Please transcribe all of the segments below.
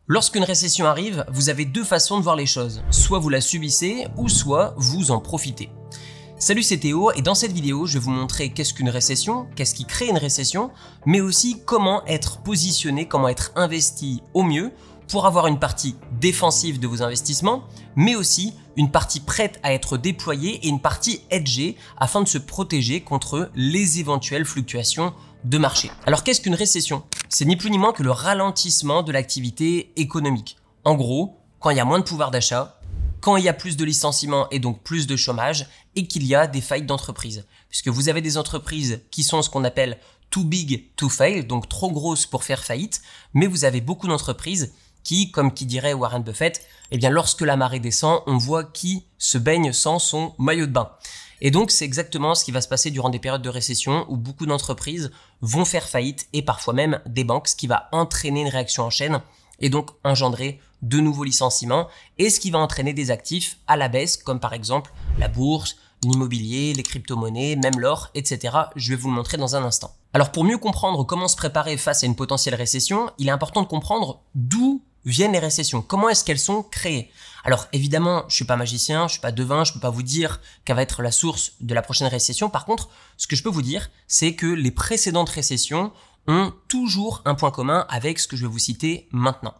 Lorsqu'une récession arrive, vous avez deux façons de voir les choses. Soit vous la subissez, ou soit vous en profitez. Salut, c'est Théo et dans cette vidéo, je vais vous montrer qu'est-ce qu'une récession, qu'est-ce qui crée une récession, mais aussi comment être positionné, comment être investi au mieux pour avoir une partie défensive de vos investissements, mais aussi une partie prête à être déployée et une partie hedgée afin de se protéger contre les éventuelles fluctuations de marché. Alors qu'est-ce qu'une récession? C'est ni plus ni moins que le ralentissement de l'activité économique. En gros, quand il y a moins de pouvoir d'achat, quand il y a plus de licenciements et donc plus de chômage et qu'il y a des faillites d'entreprises. Puisque vous avez des entreprises qui sont ce qu'on appelle too big to fail, donc trop grosses pour faire faillite, mais vous avez beaucoup d'entreprises qui, comme qui dirait Warren Buffett, eh bien lorsque la marée descend, on voit qui se baigne sans son maillot de bain. Et donc c'est exactement ce qui va se passer durant des périodes de récession où beaucoup d'entreprises vont faire faillite et parfois même des banques, ce qui va entraîner une réaction en chaîne et donc engendrer de nouveaux licenciements et ce qui va entraîner des actifs à la baisse comme par exemple la bourse, l'immobilier, les crypto-monnaies, même l'or, etc. Je vais vous le montrer dans un instant. Alors pour mieux comprendre comment se préparer face à une potentielle récession, il est important de comprendre d'où viennent les récessions, comment est-ce qu'elles sont créées. Alors évidemment, je suis pas magicien, je suis pas devin, je peux pas vous dire quelle va être la source de la prochaine récession. Par contre, ce que je peux vous dire, c'est que les précédentes récessions ont toujours un point commun avec ce que je vais vous citer maintenant.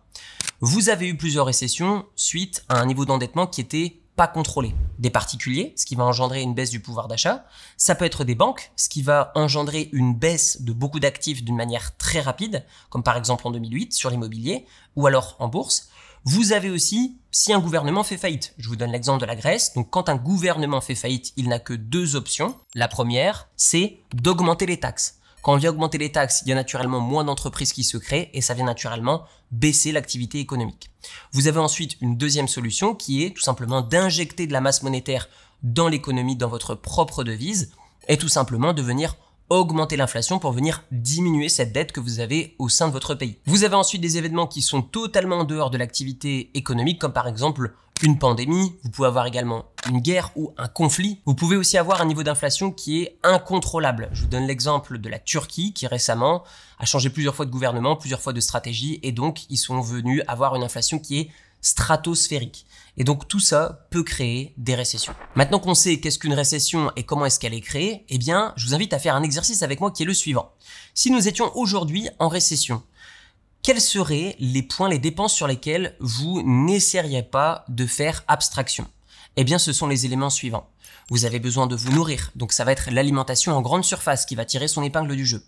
Vous avez eu plusieurs récessions suite à un niveau d'endettement qui était pas contrôlé. Des particuliers, ce qui va engendrer une baisse du pouvoir d'achat. Ça peut être des banques, ce qui va engendrer une baisse de beaucoup d'actifs d'une manière très rapide, comme par exemple en 2008 sur l'immobilier, ou alors en bourse. Vous avez aussi, si un gouvernement fait faillite. Je vous donne l'exemple de la Grèce. Donc quand un gouvernement fait faillite, il n'a que deux options. La première, c'est d'augmenter les taxes. Quand on vient augmenter les taxes, il y a naturellement moins d'entreprises qui se créent et ça vient naturellement baisser l'activité économique. Vous avez ensuite une deuxième solution qui est tout simplement d'injecter de la masse monétaire dans l'économie, dans votre propre devise et tout simplement de venir augmenter l'inflation pour venir diminuer cette dette que vous avez au sein de votre pays. Vous avez ensuite des événements qui sont totalement en dehors de l'activité économique comme par exemple une pandémie, vous pouvez avoir également une guerre ou un conflit. Vous pouvez aussi avoir un niveau d'inflation qui est incontrôlable. Je vous donne l'exemple de la Turquie qui récemment a changé plusieurs fois de gouvernement, plusieurs fois de stratégie et donc ils sont venus avoir une inflation qui est stratosphérique. Et donc tout ça peut créer des récessions. Maintenant qu'on sait qu'est-ce qu'une récession et comment est-ce qu'elle est créée, eh bien je vous invite à faire un exercice avec moi qui est le suivant. Si nous étions aujourd'hui en récession, quels seraient les points, les dépenses sur lesquelles vous n'essayeriez pas de faire abstraction? Eh bien, ce sont les éléments suivants. Vous avez besoin de vous nourrir, donc ça va être l'alimentation en grande surface qui va tirer son épingle du jeu.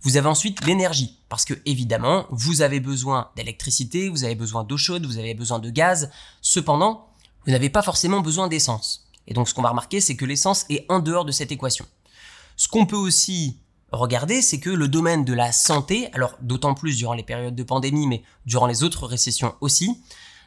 Vous avez ensuite l'énergie, parce que évidemment, vous avez besoin d'électricité, vous avez besoin d'eau chaude, vous avez besoin de gaz. Cependant, vous n'avez pas forcément besoin d'essence. Et donc, ce qu'on va remarquer, c'est que l'essence est en dehors de cette équation. Ce qu'on peut aussi regardez, c'est que le domaine de la santé, alors d'autant plus durant les périodes de pandémie, mais durant les autres récessions aussi,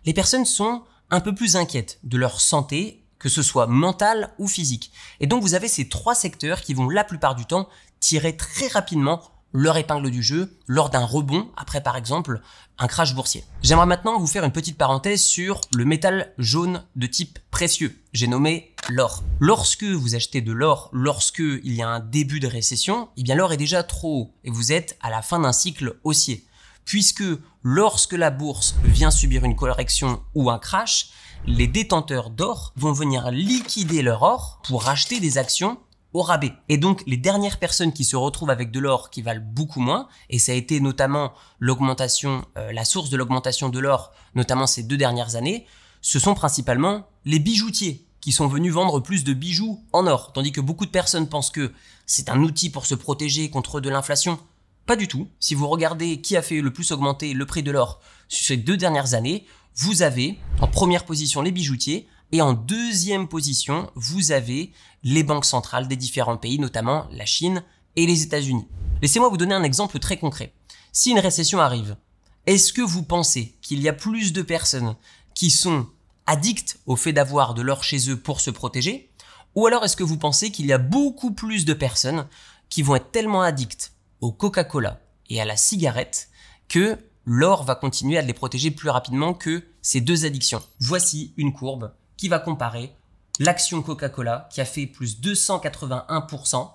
les personnes sont un peu plus inquiètes de leur santé, que ce soit mentale ou physique. Et donc vous avez ces trois secteurs qui vont la plupart du temps tirer très rapidement leur épingle du jeu lors d'un rebond après par exemple un crash boursier. J'aimerais maintenant vous faire une petite parenthèse sur le métal jaune de type précieux. J'ai nommé l'or. Lorsque vous achetez de l'or, lorsque il y a un début de récession, eh bien l'or est déjà trop haut et vous êtes à la fin d'un cycle haussier. Puisque lorsque la bourse vient subir une correction ou un crash, les détenteurs d'or vont venir liquider leur or pour acheter des actions au rabais. Et donc, les dernières personnes qui se retrouvent avec de l'or qui valent beaucoup moins, et ça a été notamment l'augmentation, la source de l'augmentation de l'or, notamment ces 2 dernières années, ce sont principalement les bijoutiers qui sont venus vendre plus de bijoux en or. Tandis que beaucoup de personnes pensent que c'est un outil pour se protéger contre de l'inflation. Pas du tout. Si vous regardez qui a fait le plus augmenter le prix de l'or sur ces 2 dernières années, vous avez en première position les bijoutiers, et en deuxième position, vous avez les banques centrales des différents pays, notamment la Chine et les États-Unis. Laissez-moi vous donner un exemple très concret. Si une récession arrive, est-ce que vous pensez qu'il y a plus de personnes qui sont addictes au fait d'avoir de l'or chez eux pour se protéger? Ou alors est-ce que vous pensez qu'il y a beaucoup plus de personnes qui vont être tellement addictes au Coca-Cola et à la cigarette que l'or va continuer à les protéger plus rapidement que ces deux addictions? Voici une courbe qui va comparer l'action Coca-Cola qui a fait plus 281%.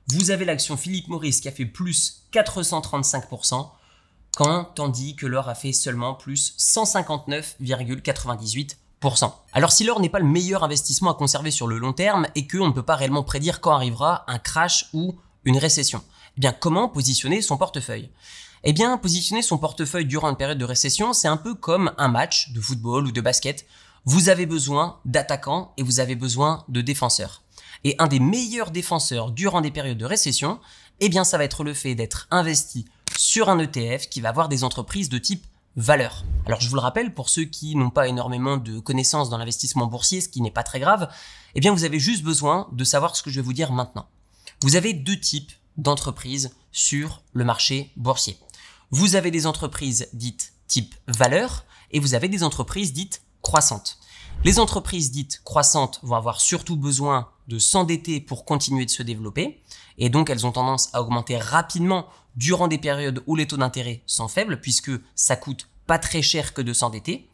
Vous avez l'action Philip Morris qui a fait plus 435%. tandis que l'or a fait seulement plus 159,98%. Alors si l'or n'est pas le meilleur investissement à conserver sur le long terme et qu'on ne peut pas réellement prédire quand arrivera un crash ou une récession, eh bien comment positionner son portefeuille? Eh bien, positionner son portefeuille durant une période de récession, c'est un peu comme un match de football ou de basket. Vous avez besoin d'attaquants et vous avez besoin de défenseurs. Et un des meilleurs défenseurs durant des périodes de récession, eh bien, ça va être le fait d'être investi sur un ETF qui va avoir des entreprises de type valeur. Alors, je vous le rappelle, pour ceux qui n'ont pas énormément de connaissances dans l'investissement boursier, ce qui n'est pas très grave, eh bien, vous avez juste besoin de savoir ce que je vais vous dire maintenant. Vous avez deux types d'entreprises sur le marché boursier. Vous avez des entreprises dites type valeur et vous avez des entreprises dites croissantes. Les entreprises dites croissantes vont avoir surtout besoin de s'endetter pour continuer de se développer et donc elles ont tendance à augmenter rapidement durant des périodes où les taux d'intérêt sont faibles puisque ça coûte pas très cher que de s'endetter.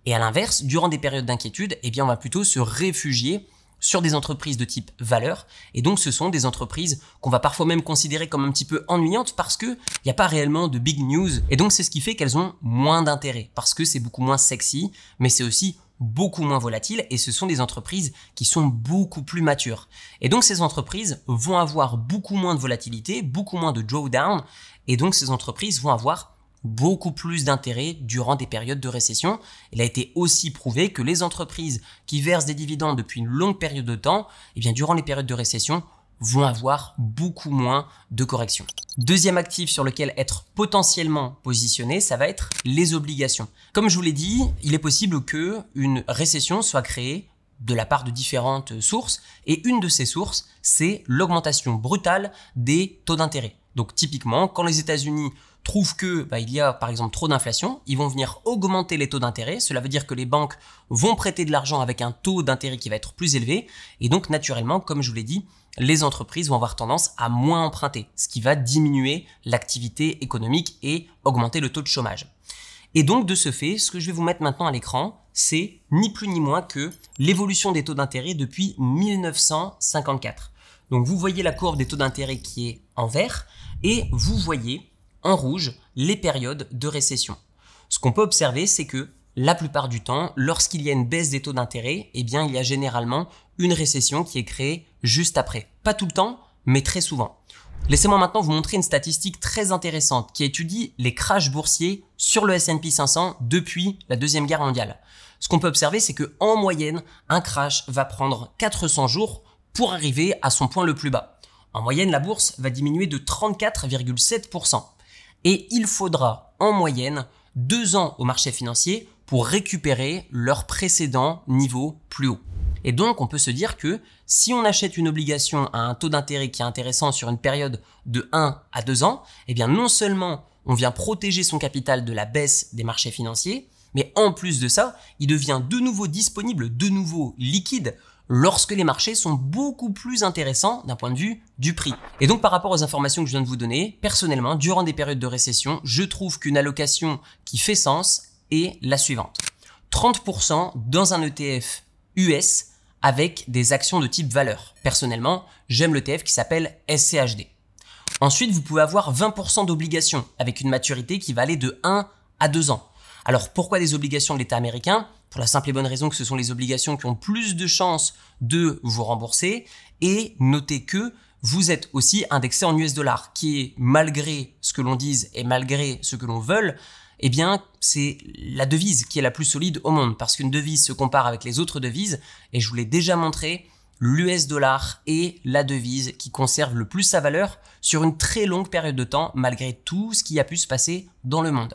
Et à l'inverse, durant des périodes d'inquiétude, eh bien on va plutôt se réfugier sur des entreprises de type valeur. Et donc, ce sont des entreprises qu'on va parfois même considérer comme un petit peu ennuyantes parce que il n'y a pas réellement de big news. Et donc, c'est ce qui fait qu'elles ont moins d'intérêt parce que c'est beaucoup moins sexy, mais c'est aussi beaucoup moins volatile et ce sont des entreprises qui sont beaucoup plus matures. Et donc, ces entreprises vont avoir beaucoup moins de volatilité, beaucoup moins de drawdown et donc, ces entreprises vont avoir beaucoup plus d'intérêt durant des périodes de récession. Il a été aussi prouvé que les entreprises qui versent des dividendes depuis une longue période de temps, eh bien durant les périodes de récession, vont avoir beaucoup moins de corrections. Deuxième actif sur lequel être potentiellement positionné, ça va être les obligations. Comme je vous l'ai dit, il est possible que une récession soit créée de la part de différentes sources et une de ces sources, c'est l'augmentation brutale des taux d'intérêt. Donc typiquement, quand les États-Unis trouvent que il y a par exemple trop d'inflation, ils vont venir augmenter les taux d'intérêt. Cela veut dire que les banques vont prêter de l'argent avec un taux d'intérêt qui va être plus élevé. Et donc naturellement, comme je vous l'ai dit, les entreprises vont avoir tendance à moins emprunter, ce qui va diminuer l'activité économique et augmenter le taux de chômage. Et donc de ce fait, ce que je vais vous mettre maintenant à l'écran, c'est ni plus ni moins que l'évolution des taux d'intérêt depuis 1954. Donc vous voyez la courbe des taux d'intérêt qui est en vert et vous voyez en rouge les périodes de récession. Ce qu'on peut observer, c'est que la plupart du temps, lorsqu'il y a une baisse des taux d'intérêt, eh bien il y a généralement une récession qui est créée juste après. Pas tout le temps, mais très souvent. Laissez-moi maintenant vous montrer une statistique très intéressante qui étudie les crashs boursiers sur le S&P 500 depuis la Deuxième Guerre mondiale. Ce qu'on peut observer, c'est que en moyenne, un crash va prendre 400 jours pour arriver à son point le plus bas. En moyenne, la bourse va diminuer de 34,7%. Et il faudra en moyenne 2 ans au marché financier pour récupérer leur précédent niveau plus haut. Et donc, on peut se dire que si on achète une obligation à un taux d'intérêt qui est intéressant sur une période de 1 à 2 ans, eh bien non seulement on vient protéger son capital de la baisse des marchés financiers, mais en plus de ça, il devient de nouveau disponible, de nouveau liquide, lorsque les marchés sont beaucoup plus intéressants d'un point de vue du prix. Et donc par rapport aux informations que je viens de vous donner, personnellement, durant des périodes de récession, je trouve qu'une allocation qui fait sens est la suivante. 30% dans un ETF US avec des actions de type valeur. Personnellement, j'aime l'ETF qui s'appelle SCHD. Ensuite, vous pouvez avoir 20% d'obligations avec une maturité qui va aller de 1 à 2 ans. Alors pourquoi des obligations de l'État américain? Pour la simple et bonne raison que ce sont les obligations qui ont plus de chances de vous rembourser. Et notez que vous êtes aussi indexé en US dollars, qui est, malgré ce que l'on dise et malgré ce que l'on veuille, eh bien, c'est la devise qui est la plus solide au monde. Parce qu'une devise se compare avec les autres devises. Et je vous l'ai déjà montré, l'US dollar est la devise qui conserve le plus sa valeur sur une très longue période de temps, malgré tout ce qui a pu se passer dans le monde.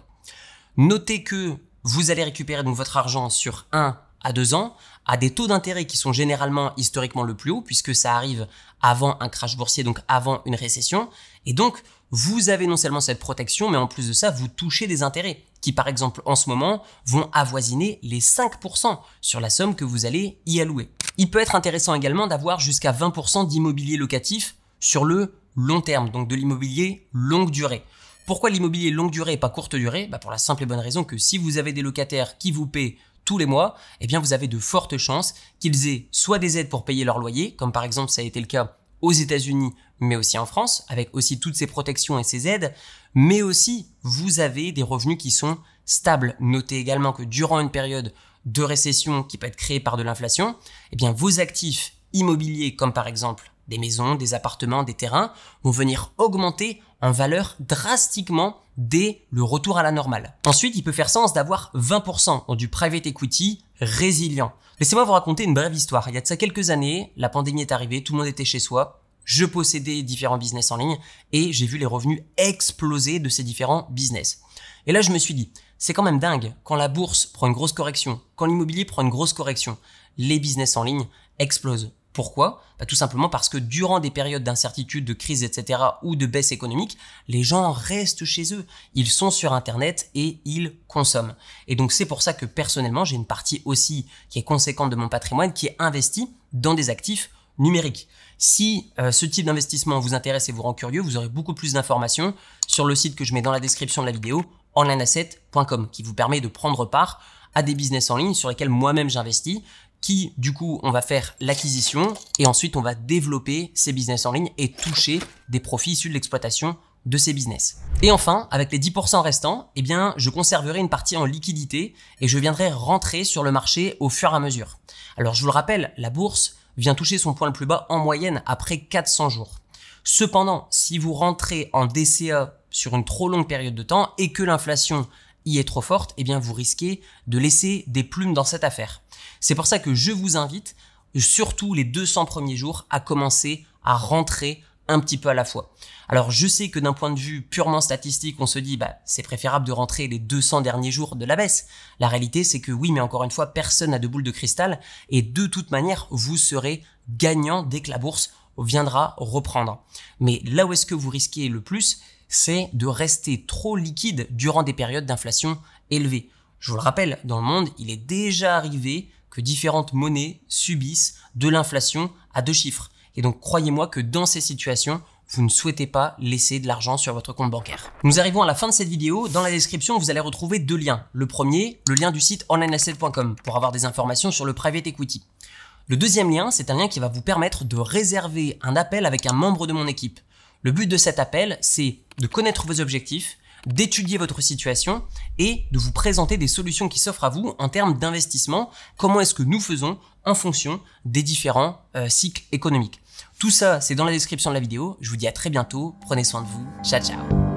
Notez que vous allez récupérer donc votre argent sur 1 à 2 ans à des taux d'intérêt qui sont généralement historiquement le plus haut puisque ça arrive avant un crash boursier, donc avant une récession. Et donc, vous avez non seulement cette protection, mais en plus de ça, vous touchez des intérêts qui, par exemple, en ce moment, vont avoisiner les 5% sur la somme que vous allez y allouer. Il peut être intéressant également d'avoir jusqu'à 20% d'immobilier locatif sur le long terme, donc de l'immobilier longue durée. Pourquoi l'immobilier longue durée et pas courte durée? Pour la simple et bonne raison que si vous avez des locataires qui vous paient tous les mois, eh bien vous avez de fortes chances qu'ils aient soit des aides pour payer leur loyer, comme par exemple ça a été le cas aux États-Unis mais aussi en France, avec aussi toutes ces protections et ces aides, mais aussi vous avez des revenus qui sont stables. Notez également que durant une période de récession qui peut être créée par de l'inflation, eh bien vos actifs immobiliers, comme par exemple des maisons, des appartements, des terrains, vont venir augmenter en valeur drastiquement dès le retour à la normale. Ensuite, il peut faire sens d'avoir 20% dans du private equity résilient. Laissez-moi vous raconter une brève histoire. Il y a de ça quelques années, la pandémie est arrivée, tout le monde était chez soi, je possédais différents business en ligne et j'ai vu les revenus exploser de ces différents business. Et là, je me suis dit, c'est quand même dingue, quand la bourse prend une grosse correction, quand l'immobilier prend une grosse correction, les business en ligne explosent. Pourquoi? Tout simplement parce que durant des périodes d'incertitude, de crise, etc. ou de baisse économique, les gens restent chez eux. Ils sont sur Internet et ils consomment. Et donc c'est pour ça que personnellement, j'ai une partie aussi qui est conséquente de mon patrimoine qui est investie dans des actifs numériques. Si ce type d'investissement vous intéresse et vous rend curieux, vous aurez beaucoup plus d'informations sur le site que je mets dans la description de la vidéo, onlineasset.com, qui vous permet de prendre part à des business en ligne sur lesquels moi-même j'investis, qui du coup on va faire l'acquisition et ensuite on va développer ces business en ligne et toucher des profits issus de l'exploitation de ces business. Et enfin, avec les 10% restants, eh bien, je conserverai une partie en liquidité et je viendrai rentrer sur le marché au fur et à mesure. Alors je vous le rappelle, la bourse vient toucher son point le plus bas en moyenne après 400 jours. Cependant, si vous rentrez en DCA sur une trop longue période de temps et que l'inflation y est trop forte, eh bien vous risquez de laisser des plumes dans cette affaire. C'est pour ça que je vous invite, surtout les 200 premiers jours, à commencer à rentrer un petit peu à la fois. Alors je sais que d'un point de vue purement statistique, on se dit c'est préférable de rentrer les 200 derniers jours de la baisse. La réalité c'est que oui, mais encore une fois, personne n'a de boule de cristal et de toute manière, vous serez gagnant dès que la bourse viendra reprendre. Mais là où est-ce que vous risquez le plus, c'est de rester trop liquide durant des périodes d'inflation élevées. Je vous le rappelle, dans le monde, il est déjà arrivé que différentes monnaies subissent de l'inflation à 2 chiffres. Et donc, croyez-moi que dans ces situations, vous ne souhaitez pas laisser de l'argent sur votre compte bancaire. Nous arrivons à la fin de cette vidéo. Dans la description, vous allez retrouver 2 liens. Le premier, le lien du site onlineasset.com pour avoir des informations sur le private equity. Le deuxième lien, c'est un lien qui va vous permettre de réserver un appel avec un membre de mon équipe. Le but de cet appel, c'est de connaître vos objectifs, d'étudier votre situation et de vous présenter des solutions qui s'offrent à vous en termes d'investissement. Comment est-ce que nous faisons en fonction des différents cycles économiques. Tout ça, c'est dans la description de la vidéo. Je vous dis à très bientôt. Prenez soin de vous. Ciao, ciao.